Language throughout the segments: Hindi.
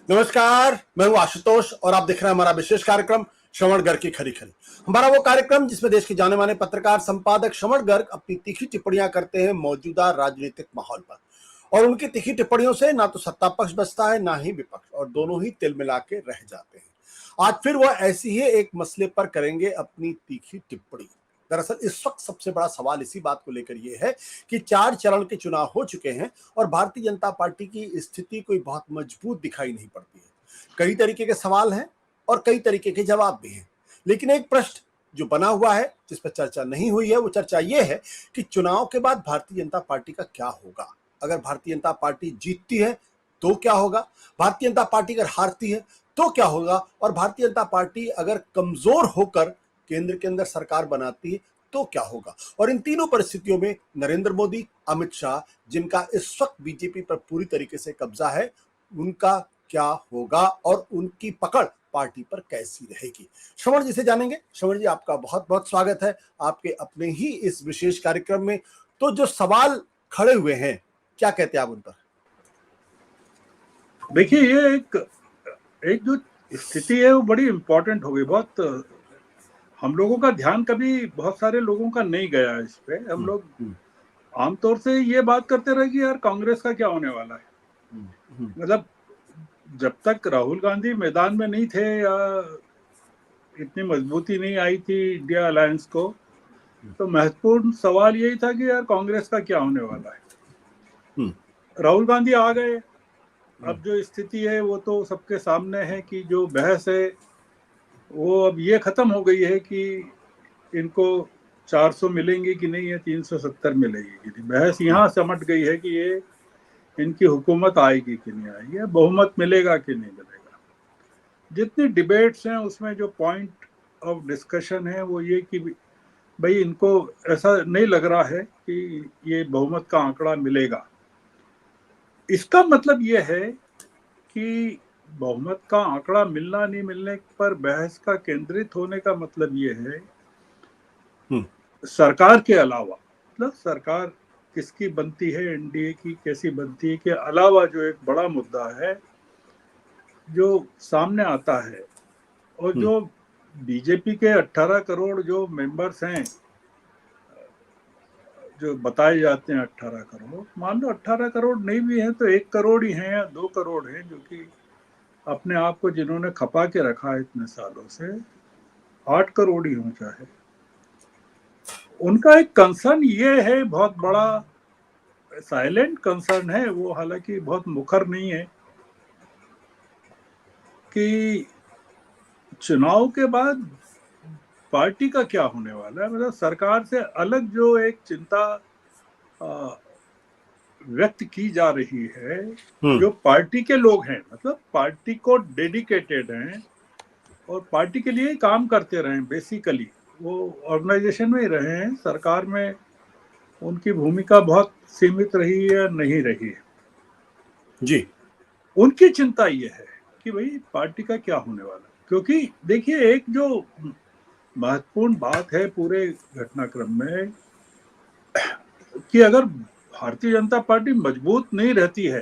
नमस्कार, मैं हूं आशुतोष और आप देख रहे हैं हमारा विशेष कार्यक्रम श्रवण गर्ग की खरी खरी। हमारा वो कार्यक्रम जिसमें देश के जाने माने पत्रकार संपादक श्रवण गर्ग अपनी तीखी टिप्पणियां करते हैं मौजूदा राजनीतिक माहौल पर, और उनकी तीखी टिप्पणियों से ना तो सत्ता पक्ष बचता है ना ही विपक्ष, और दोनों ही तिल मिला के रह जाते हैं। आज फिर वह ऐसी ही एक मसले पर करेंगे अपनी तीखी टिप्पणी। दरअसल इस वक्त सबसे बड़ा सवाल इसी बात को लेकर यह है कि 4 चरण के चुनाव हो चुके हैं और भारतीय जनता पार्टी की स्थिति कोई बहुत मजबूत दिखाई नहीं पड़ती है। कई तरीके के सवाल हैं और कई तरीके के जवाब भी हैं, लेकिन एक प्रश्न जो बना हुआ है जिस पर चर्चा नहीं हुई है, वो चर्चा यह है कि चुनाव के बाद भारतीय जनता पार्टी का क्या होगा। अगर भारतीय जनता पार्टी जीतती है तो क्या होगा, भारतीय जनता पार्टी अगर हारती है तो क्या होगा, और भारतीय जनता पार्टी अगर कमजोर होकर केंद्र के अंदर सरकार बनाती है तो क्या होगा। और इन तीनों परिस्थितियों में नरेंद्र मोदी, अमित शाह, जिनका इस वक्त बीजेपी पर पूरी तरीके से कब्जा है, उनका क्या होगा और उनकी पकड़ पार्टी पर कैसी रहेगी। श्रवण जी से जानेंगे। श्रवण जी, आपका बहुत बहुत स्वागत है आपके अपने ही इस विशेष कार्यक्रम में। तो जो सवाल खड़े हुए हैं, क्या कहते हैं आप उन पर? देखिए, ये एक जो स्थिति है वो बड़ी इम्पोर्टेंट हो गई। बहुत हम लोगों का ध्यान कभी बहुत सारे लोगों का नहीं गया इस पे। हम लोग आमतौर से ये बात करते रहे कि यार कांग्रेस का क्या होने वाला है। मतलब जब तक राहुल गांधी मैदान में नहीं थे या इतनी मजबूती नहीं आई थी इंडिया अलायंस को, तो महत्वपूर्ण सवाल यही था कि यार कांग्रेस का क्या होने वाला है। राहुल गांधी आ गए। अब जो स्थिति है वो तो सबके सामने है कि जो बहस है वो अब ये खत्म हो गई है कि इनको 400 मिलेंगे कि नहीं, या 370 मिलेगी कि नहीं। बहस यहाँ समझ गई है कि ये इनकी हुकूमत आएगी कि नहीं आएगी, बहुमत मिलेगा कि नहीं मिलेगा। जितनी डिबेट्स हैं उसमें जो पॉइंट ऑफ डिस्कशन है वो ये कि भाई इनको ऐसा नहीं लग रहा है कि ये बहुमत का आंकड़ा मिलेगा। इसका मतलब ये है कि बहुमत का आंकड़ा मिलना नहीं मिलने पर बहस का केंद्रित होने का मतलब ये है सरकार के अलावा, मतलब सरकार किसकी बनती है, एनडीए की कैसी बनती है के अलावा जो एक बड़ा मुद्दा है जो सामने आता है, और जो बीजेपी के 18 करोड़ जो मेंबर्स हैं, जो बताए जाते हैं 18 करोड़, मान लो 18 करोड़ नहीं भी हैं तो 1 करोड़ ही हैं या 2 करोड़ हैं, जो कि अपने आप को जिन्होंने खपा के रखा है इतने सालों से, 8 करोड़ ही हो चाहे, उनका एक कंसर्न ये है, बहुत बड़ा साइलेंट कंसर्न है वो, हालांकि बहुत मुखर नहीं है, कि चुनाव के बाद पार्टी का क्या होने वाला है। मतलब सरकार से अलग जो एक चिंता व्यक्त की जा रही है, जो पार्टी के लोग हैं, मतलब पार्टी को डेडिकेटेड हैं और पार्टी के लिए काम करते रहे, बेसिकली वो ऑर्गेनाइजेशन में ही रहे हैं, सरकार में उनकी भूमिका बहुत सीमित रही है या नहीं रही है जी। उनकी चिंता ये है कि भाई पार्टी का क्या होने वाला है। क्योंकि देखिए, एक जो महत्वपूर्ण बात है पूरे घटनाक्रम में कि अगर भारतीय जनता पार्टी मजबूत नहीं रहती है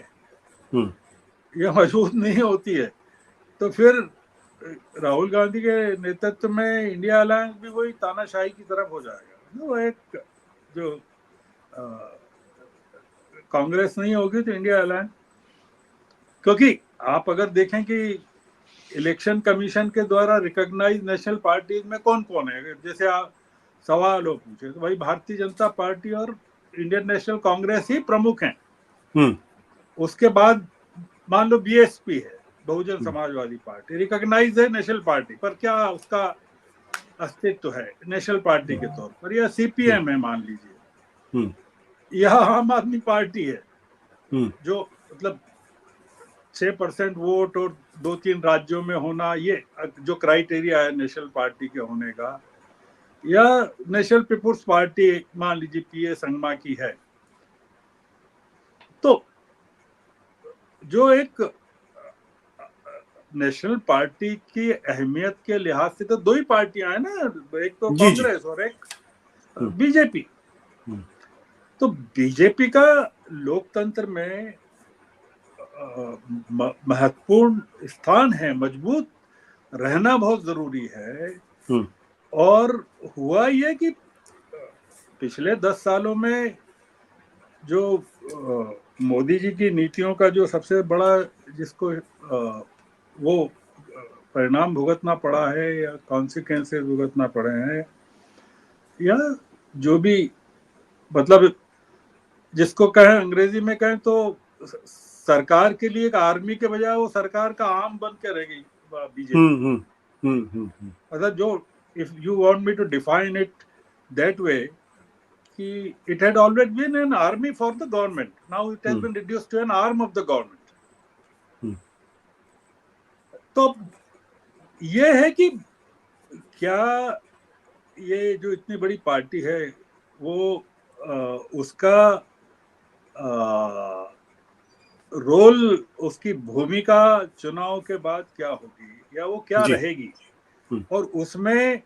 या मजबूत नहीं होती है, तो फिर राहुल गांधी के नेतृत्व में इंडिया अलायंस भी वही तानाशाही की तरफ हो जाएगा। वो एक जो कांग्रेस नहीं होगी तो इंडिया अलायंस, क्योंकि आप अगर देखें कि इलेक्शन कमीशन के द्वारा रिकॉग्नाइज नेशनल पार्टीज में कौन कौन है, जैसे आप सवाल हो पूछे तो भाई भारतीय जनता पार्टी और इंडियन नेशनल कांग्रेस ही प्रमुख हैं। उसके बाद मान लो बीएसपी है, बहुजन समाजवादी पार्टी रिकॉग्नाइज है नेशनल पार्टी पर, क्या उसका अस्तित्व है नेशनल पार्टी के तौर पर, या सीपीएम है मान लीजिए, यह आम आदमी पार्टी है जो मतलब 6% वोट और 2-3 राज्यों में होना, ये जो क्राइटेरिया है नेशनल पार्टी के होने का, या नेशनल पीपुल्स पार्टी मान लीजिए पीए संगमा की है। तो जो एक नेशनल पार्टी की अहमियत के लिहाज से तो दो ही पार्टियां हैं ना, एक तो कांग्रेस और एक बीजेपी। तो बीजेपी का लोकतंत्र में महत्वपूर्ण स्थान है, मजबूत रहना बहुत जरूरी है। हम्म, और हुआ ये कि पिछले 10 सालों में जो मोदी जी की नीतियों का जो सबसे बड़ा जिसको वो परिणाम भुगतना पड़ा है या कॉन्सिक्वेंसेस भुगतना पड़े हैं, या जो भी मतलब जिसको कहें अंग्रेजी में कहें तो सरकार के लिए एक आर्मी के बजाय वो सरकार का आर्म बन के रह गई बीजेपी। हम्म, हम्म, मतलब जो if you want me to define it that way कि it had always been an army for the government, now it has hmm, been reduced to an arm of the government. Hmm, तो ये है कि क्या ये जो इतनी बड़ी पार्टी है वो उसका रोल, उसकी भूमिका चुनाव के बाद क्या होगी या वो क्या जी, रहेगी, हम्म, और उसमें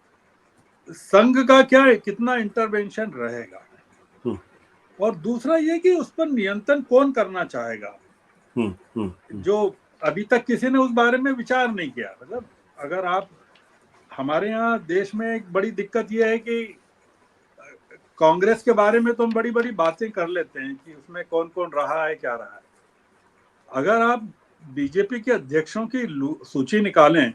संघ का क्या कितना इंटरवेंशन रहेगा, हम्म, और दूसरा ये कि उस पर नियंत्रण कौन करना चाहेगा, हम्म, जो अभी तक किसी ने उस बारे में विचार नहीं किया। मतलब अगर आप हमारे यहाँ देश में एक बड़ी दिक्कत यह है कि कांग्रेस के बारे में तो हम बड़ी बड़ी बातें कर लेते हैं कि उसमें कौन कौन रहा है क्या रहा है। अगर आप बीजेपी के अध्यक्षों की सूची निकालें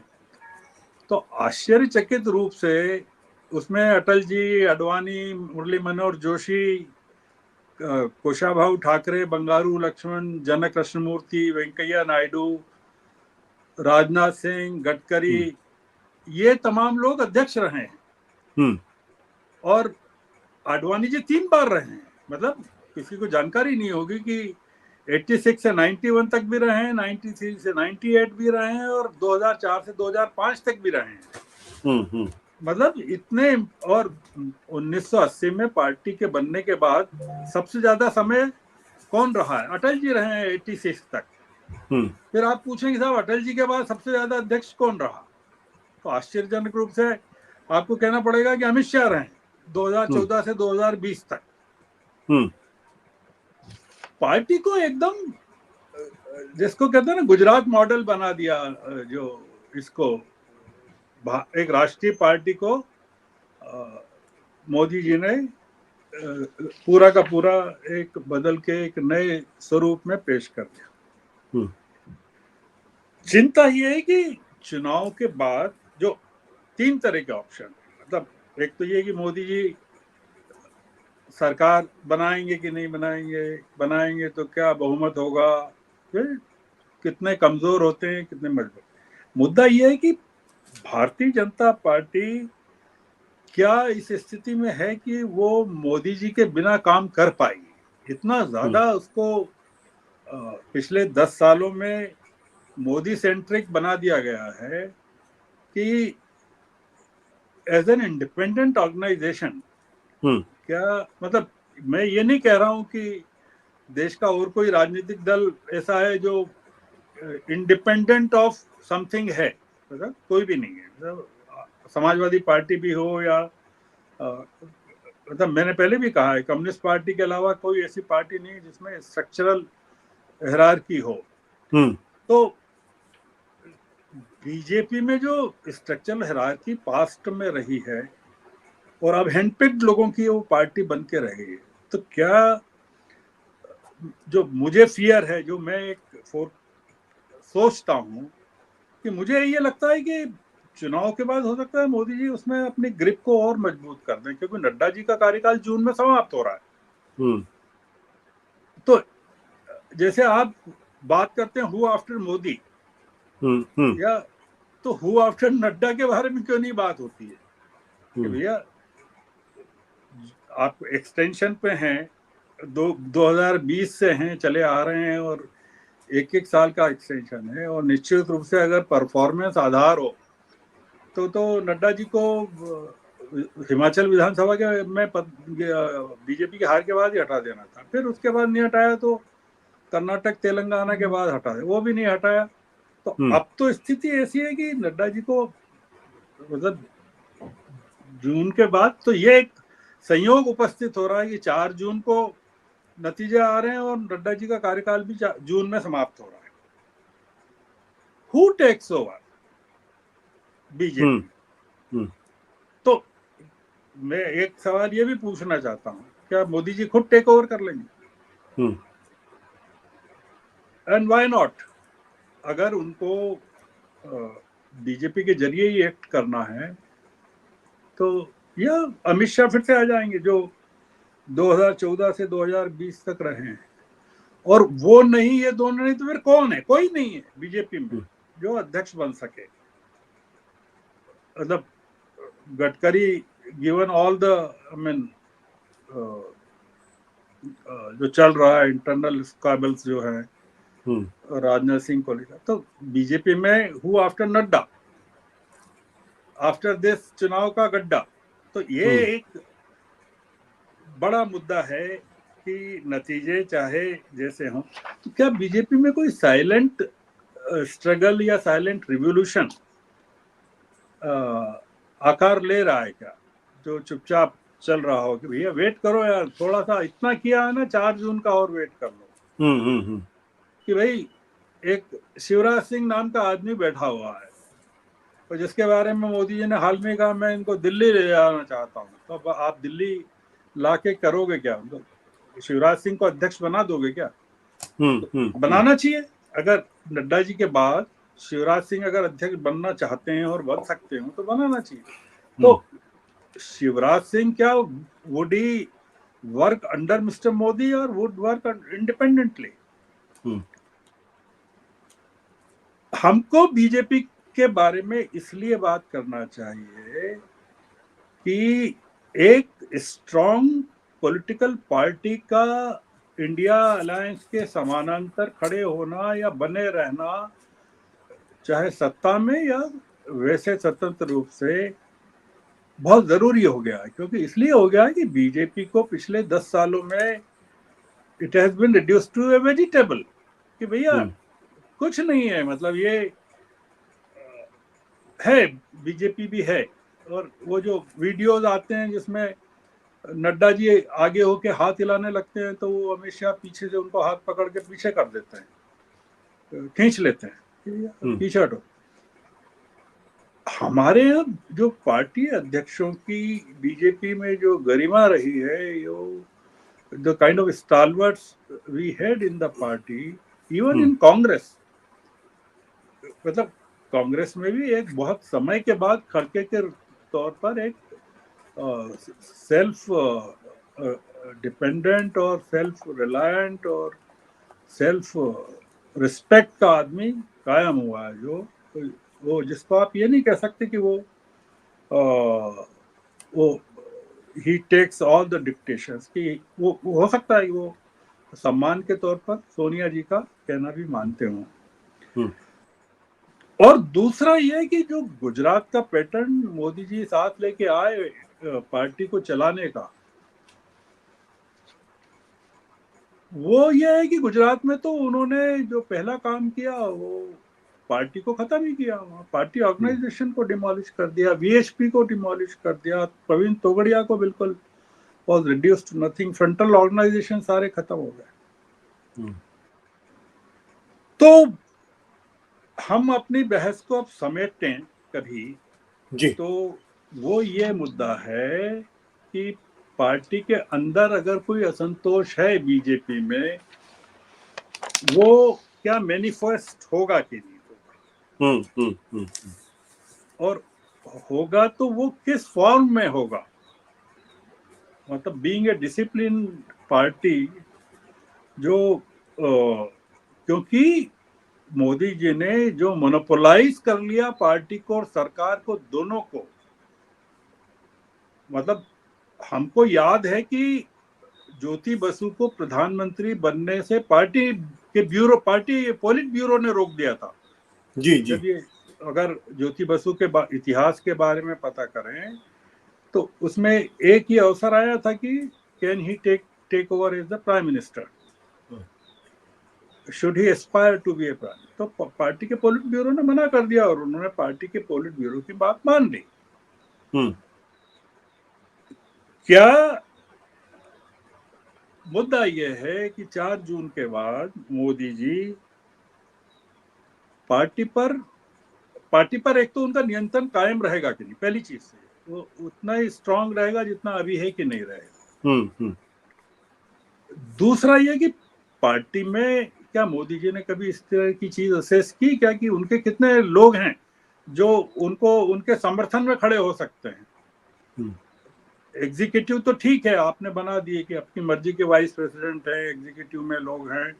तो आश्चर्यचकित रूप से उसमें अटल जी, आडवाणी, मुरली मनोहर जोशी, कुशाभाऊ ठाकरे, बंगारू लक्ष्मण, जनक कृष्णमूर्ति, वेंकैया नायडू, राजनाथ सिंह, गडकरी, हम्म, ये तमाम लोग अध्यक्ष रहे हैं। हम्म, और आडवाणी जी 3 बार रहे हैं। मतलब किसी को जानकारी नहीं होगी कि 86 से 91 तक भी रहे हैं, 93 से 98 भी रहे हैं, और 2004 से 2005 तक भी रहे हैं। हम्म, मतलब इतने। और 1980 में पार्टी के बनने के बाद सबसे ज्यादा समय कौन रहा है? अटल जी रहे हैं 86 तक। हम्म, फिर आप पूछेंगे साहब अटल जी के बाद सबसे ज्यादा अध्यक्ष कौन रहा, तो आश्चर्यजनक रूप से आपको कहना पड़ेगा कि अमित शाह रहे 2014 से 2020 तक। हम्म, पार्टी को एकदम जिसको कहते हैं ना गुजरात मॉडल बना दिया, जो इसको एक राष्ट्रीय पार्टी को मोदी जी ने पूरा का पूरा एक बदल के एक नए स्वरूप में पेश कर दिया। हम्म, चिंता ये है कि चुनाव के बाद जो 3 तरह के ऑप्शन है, मतलब एक तो ये कि मोदी जी सरकार बनाएंगे कि नहीं बनाएंगे, बनाएंगे तो क्या बहुमत होगा, फिर कितने कमजोर होते हैं कितने मजबूत। मुद्दा ये है कि भारतीय जनता पार्टी क्या इस स्थिति में है कि वो मोदी जी के बिना काम कर पाएगी। इतना हम्म, ज्यादा उसको पिछले 10 सालों में मोदी सेंट्रिक बना दिया गया है कि एज एन इंडिपेंडेंट ऑर्गेनाइजेशन, हम्म, क्या मतलब मैं ये नहीं कह रहा हूं कि देश का और कोई राजनीतिक दल ऐसा है जो इंडिपेंडेंट ऑफ समथिंग है, मतलब कोई भी नहीं है। मतलब समाजवादी पार्टी भी हो या मतलब मैंने पहले भी कहा है कम्युनिस्ट पार्टी के अलावा कोई ऐसी पार्टी नहीं जिसमें स्ट्रक्चरल हायरार्की हो। हम्म, तो बीजेपी में जो स्ट्रक्चरल हायरार्की पास्ट में रही है और अब हैंडपिक्ड लोगों की वो पार्टी बन के रह गई है, तो क्या जो मुझे फियर है, जो मैं एक सोचता हूं कि मुझे ये लगता है कि चुनाव के बाद हो सकता है मोदी जी उसमें अपनी ग्रिप को और मजबूत कर दें, क्योंकि नड्डा जी का कार्यकाल जून में समाप्त हो रहा है। हम्म, तो जैसे आप बात करते हैं हु आफ्टर मोदी, हम्म, या तो हु आफ्टर नड्डा के बारे में क्यों नहीं बात होती है कि हम्म, भैया आप एक्सटेंशन पे हैं, 2020 से हैं चले आ रहे हैं, और एक एक साल का एक्सटेंशन है, और निश्चित रूप से अगर परफॉर्मेंस आधार हो तो नड्डा जी को हिमाचल विधानसभा के में बीजेपी की हार के बाद ही हटा देना था। फिर उसके बाद नहीं हटाया तो कर्नाटक तेलंगाना के बाद हटा दे, वो भी नहीं हटाया। तो हम्म, अब तो स्थिति ऐसी है कि नड्डा जी को मतलब जून के बाद तो ये एक संयोग उपस्थित हो रहा है कि 4 जून को नतीजे आ रहे हैं और नड्डा जी का कार्यकाल भी जून में समाप्त हो रहा है। Who takes over BJP? Hmm, तो मैं एक सवाल ये भी पूछना चाहता हूँ, क्या मोदी जी खुद टेक ओवर कर लेंगे? हम्म, एंड व्हाई नॉट? अगर उनको बीजेपी के जरिए ही एक्ट करना है तो यह अमित शाह फिर से आ जाएंगे, जो 2014 से 2020 तक रहे हैं। और वो नहीं, ये दोनों नहीं, तो फिर कौन है? कोई नहीं है बीजेपी में जो अध्यक्ष बन सके। मतलब Gadkari, given all the, I mean, जो चल रहा है इंटरनल स्क्वाबल्स जो है राजनाथ सिंह को लेकर, तो बीजेपी में who after Nadda, after this चुनाव का गड्ढा। तो ये एक बड़ा मुद्दा है कि नतीजे चाहे जैसे हों, तो क्या बीजेपी में कोई साइलेंट स्ट्रगल या साइलेंट रिवॉल्यूशन आकार ले रहा है क्या, जो चुपचाप चल रहा हो कि भैया वेट करो यार, थोड़ा सा इतना किया है ना, 4 जून का और वेट कर लो। कि भाई एक शिवराज सिंह नाम का आदमी बैठा हुआ है, और जिसके बारे में मोदी जी ने हाल में कहा मैं इनको दिल्ली ले जाना चाहता हूँ, तो अब आप दिल्ली लाके करोगे क्या? तो शिवराज सिंह को अध्यक्ष बना दोगे क्या? तो बनाना चाहिए। अगर नड्डा जी के बाद शिवराज सिंह अगर अध्यक्ष बनना चाहते हैं और बन सकते हो तो बनाना चाहिए। तो शिवराज सिंह क्या would he work under mister Modi और वुड वर्क इंडिपेंडेंटली? हमको बीजेपी के बारे में इसलिए बात करना चाहिए कि एक स्ट्रॉन्ग पॉलिटिकल पार्टी का इंडिया अलायंस के समानांतर खड़े होना या बने रहना, चाहे सत्ता में या वैसे स्वतंत्र रूप से, बहुत जरूरी हो गया है। क्योंकि इसलिए हो गया है कि बीजेपी को पिछले 10 सालों में it has been reduced to a vegetable, कि भैया कुछ नहीं है, मतलब ये है, बीजेपी भी है। और वो जो वीडियोस आते हैं जिसमें नड्डा जी आगे होके हाथ हिलाने लगते हैं, तो वो अमित शाह पीछे से उनको हाथ पकड़ के पीछे कर देते हैं, खींच लेते हैं, पीछे हटो। हमारे यहाँ जो पार्टी अध्यक्षों की बीजेपी में जो गरिमा रही है, yo the kind of stalwarts we had in the party, even in Congress, मतलब कांग्रेस में भी एक बहुत समय के बाद खड़के के तौर पर एक सेल्फ डिपेंडेंट और सेल्फ रिलायंट और सेल्फ रिस्पेक्ट का आदमी कायम हुआ है, जो वो जिसको आप ये नहीं कह सकते कि वो ही टेक्स ऑल द डिक्टेशंस, कि वो हो सकता है वो सम्मान के तौर पर सोनिया जी का कहना भी मानते हो। और दूसरा ये है कि जो गुजरात का पैटर्न मोदी जी साथ लेके आए पार्टी को चलाने का, वो ये है कि गुजरात में तो उन्होंने जो पहला काम किया वो पार्टी को खत्म ही किया। पार्टी ऑर्गेनाइजेशन को डिमोलिश कर दिया, वीएचपी को डिमोलिश कर दिया, प्रवीण तोगड़िया को बिल्कुल was reduced to nothing, frontal organisation सारे खत्म हो गए। तो हम अपनी बहस को अब समेटते हैं कभी जी। तो वो ये मुद्दा है कि पार्टी के अंदर अगर कोई असंतोष है बीजेपी में, वो क्या मैनिफेस्ट होगा कि नहीं होगा, और होगा तो वो किस फॉर्म में होगा। मतलब बीइंग ए डिसिप्लिन पार्टी, जो क्योंकि मोदी जी ने जो मोनोपोलाइज कर लिया पार्टी को और सरकार को, दोनों को, मतलब हमको याद है कि ज्योति बसु को प्रधानमंत्री बनने से पार्टी पोलिट ब्यूरो ने रोक दिया था। जी जी। जब ये, अगर ज्योति बसु के इतिहास के बारे में पता करें तो उसमें एक ही अवसर आया था कि can he take over as the prime minister, should he aspire to be a prime. तो पार्टी के पोलिट ब्यूरो ने मना कर दिया और उन्होंने पार्टी के पोलिट ब्यूरो की बात मान ली। क्या मुद्दा यह है कि 4 जून के बाद मोदी जी पार्टी पर एक तो उनका नियंत्रण कायम रहेगा कि नहीं, पहली चीज से वो उतना ही स्ट्रांग रहेगा जितना अभी है कि नहीं रहेगा। दूसरा ये कि पार्टी में क्या मोदी जी ने कभी इस तरह की चीज असेस की क्या कि उनके कितने लोग हैं जो उनको उनके समर्थन में खड़े हो सकते हैं। एग्जीक्यूटिव तो ठीक है, आपने बना दिए कि आपकी मर्जी के वाइस प्रेसिडेंट हैं, एग्जीक्यूटिव में लोग हैं,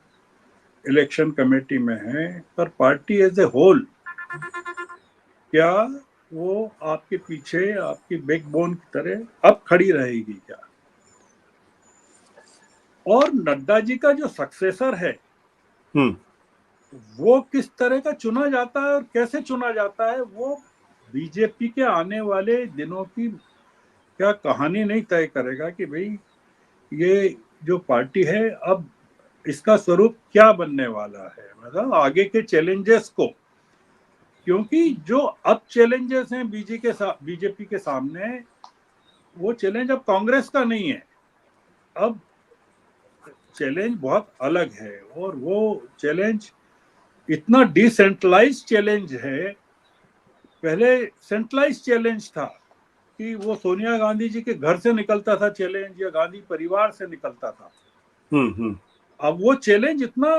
इलेक्शन कमेटी में हैं, पर पार्टी एज ए होल क्या वो आपके पीछे आपकी बैकबोन की तरह अब खड़ी रहेगी क्या? और नड्डा जी का जो सक्सेसर है वो किस तरह का चुना जाता है और कैसे चुना जाता है, वो बीजेपी के आने वाले दिनों की क्या कहानी नहीं तय करेगा कि भाई ये जो पार्टी है अब इसका स्वरूप क्या बनने वाला है, मतलब आगे के चैलेंजेस को। क्योंकि जो अब चैलेंजेस हैं बीजेपी के सामने, वो चैलेंज अब कांग्रेस का नहीं है, अब चैलेंज बहुत अलग है। और वो चैलेंज इतना डिसेंट्रलाइज चैलेंज है। पहले सेंट्रलाइज चैलेंज था कि वो सोनिया गांधी जी के घर से निकलता था चैलेंज, या गांधी परिवार से निकलता था। अब वो चैलेंज इतना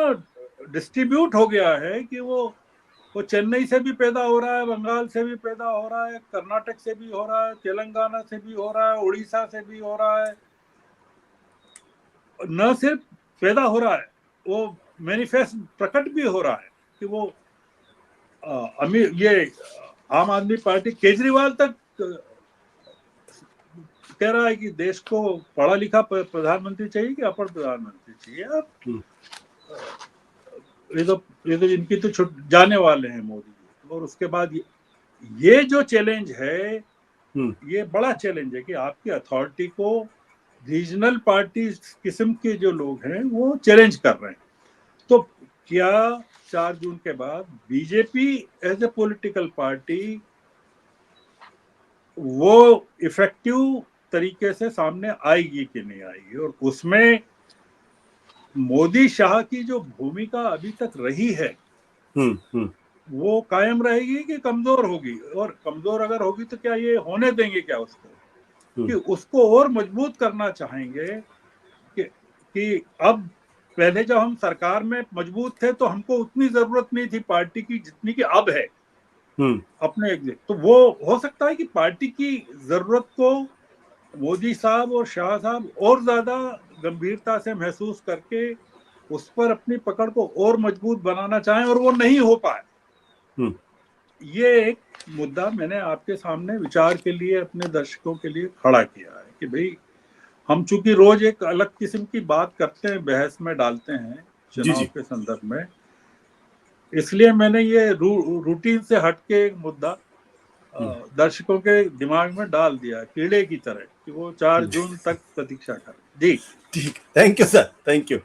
डिस्ट्रीब्यूट हो गया है कि वो चेन्नई से भी पैदा हो रहा है, बंगाल से भी पैदा हो रहा है, कर्नाटक से भी हो रहा है, तेलंगाना से भी हो रहा है, उड़ीसा से भी हो रहा है। न सिर्फ पैदा हो रहा है, वो मैनिफेस्ट प्रकट भी हो रहा है कि वो अमीर ये आम आदमी पार्टी केजरीवाल तक कह रहा है कि देश को पढ़ा लिखा प्रधानमंत्री चाहिए कि अपर प्रधानमंत्री चाहिए। अब ये तो इनकी तो जाने वाले हैं मोदी जी। और उसके बाद ये जो चैलेंज है, ये बड़ा चैलेंज है कि आपकी अथॉरिटी को रीजनल पार्टी किस्म के जो लोग हैं वो चैलेंज कर रहे हैं। तो क्या 4 जून के बाद BJP as a political party वो इफेक्टिव तरीके से सामने आएगी कि नहीं आएगी, और उसमें मोदी शाह की जो भूमिका अभी तक रही है वो कायम रहेगी कि कमजोर होगी? और कमजोर अगर होगी तो क्या ये होने देंगे क्या उसको, कि उसको और मजबूत करना चाहेंगे कि अब पहले जब हम सरकार में मजबूत थे तो हमको उतनी जरूरत नहीं थी पार्टी की जितनी कि अब है अपने एग्जिट। तो वो हो सकता है कि पार्टी की जरूरत को मोदी साहब और शाह साहब और ज्यादा गंभीरता से महसूस करके उस पर अपनी पकड़ को और मजबूत बनाना चाहें, और वो नहीं हो पाए। ये एक मुद्दा मैंने आपके सामने विचार के लिए अपने दर्शकों के लिए खड़ा किया है कि भाई हम चूंकि रोज एक अलग किस्म की बात करते हैं, बहस में डालते हैं चुनाव के संदर्भ में, इसलिए मैंने ये रूटीन से हटके एक मुद्दा दर्शकों के दिमाग में डाल दिया कीड़े की तरह कि वो 4 जून तक प्रतीक्षा करें। जी ठीक, thank you sir, thank you.